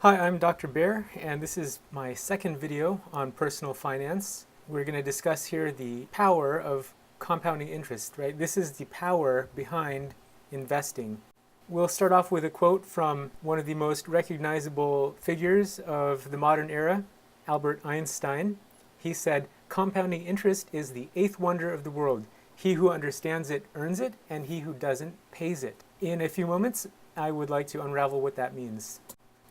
Hi, I'm Dr. Bear, and this is my second video on personal finance. We're going to discuss here the power of compounding interest, right? This is the power behind investing. We'll start off with a quote from one of the most recognizable figures of the modern era, Albert Einstein. He said, "Compounding interest is the eighth wonder of the world. He who understands it earns it, and he who doesn't pays it." In a few moments, I would like to unravel what that means.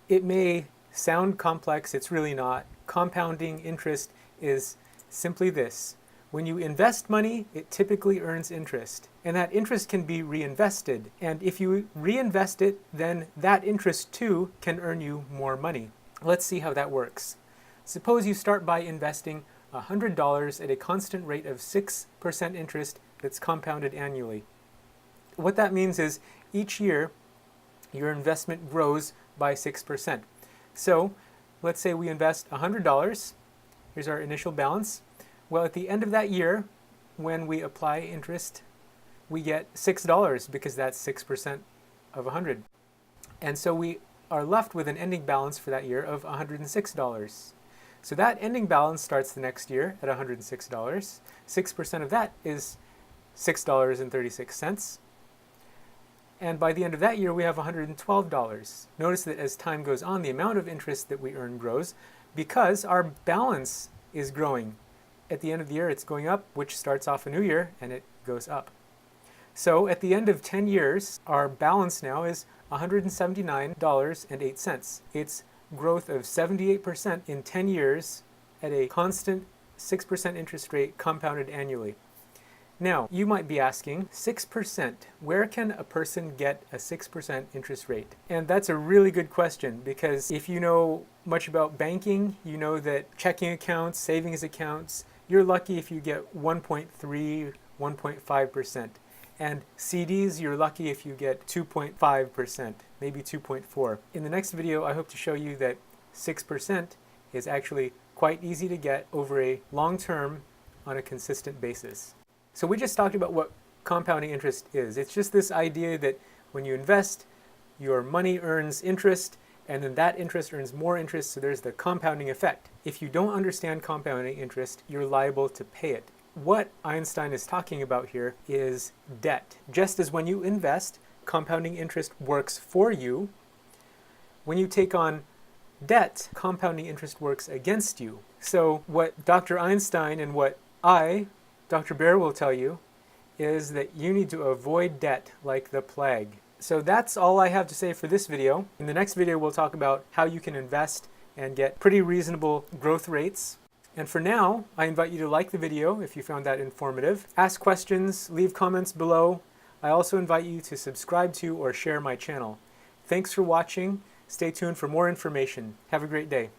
It may sound complex, it's really not. Compounding interest is simply this. When you invest money, it typically earns interest. And that interest can be reinvested. And if you reinvest it, then that interest too can earn you more money. Let's see how that works. Suppose you start by investing $100 at a constant rate of 6% interest that's compounded annually. What that means is each year your investment grows by 6%. So let's say we invest $100. Here's our initial balance. Well, at the end of that year, when we apply interest, we get $6 because that's 6% of 100. And so we are left with an ending balance for that year of $106. So that ending balance starts the next year at $106. 6% of that is $6.36. And by the end of that year, we have $112. Notice that as time goes on, the amount of interest that we earn grows because our balance is growing. At the end of the year, it's going up, which starts off a new year, and it goes up. So at the end of 10 years, our balance now is $179.08. It's growth of 78% in 10 years at a constant 6% interest rate compounded annually. Now, you might be asking, 6%, where can a person get a 6% interest rate? And that's a really good question because if you know much about banking, you know that checking accounts, savings accounts, you're lucky if you get 1.3, 1.5%. And CDs, you're lucky if you get 2.5%, maybe 2.4. In the next video, I hope to show you that 6% is actually quite easy to get over a long term on a consistent basis. So we just talked about what compounding interest is. It's just this idea that when you invest, your money earns interest, and then that interest earns more interest, so there's the compounding effect. If you don't understand compounding interest, you're liable to pay it. What Einstein is talking about here is debt. Just as when you invest, compounding interest works for you, when you take on debt, compounding interest works against you. So what Dr. Einstein and what Dr. Bear will tell you is that you need to avoid debt like the plague. So that's all I have to say for this video. In the next video, we'll talk about how you can invest and get pretty reasonable growth rates. And for now, I invite you to like the video if you found that informative. Ask questions, leave comments below. I also invite you to subscribe to or share my channel. Thanks for watching. Stay tuned for more information. Have a great day.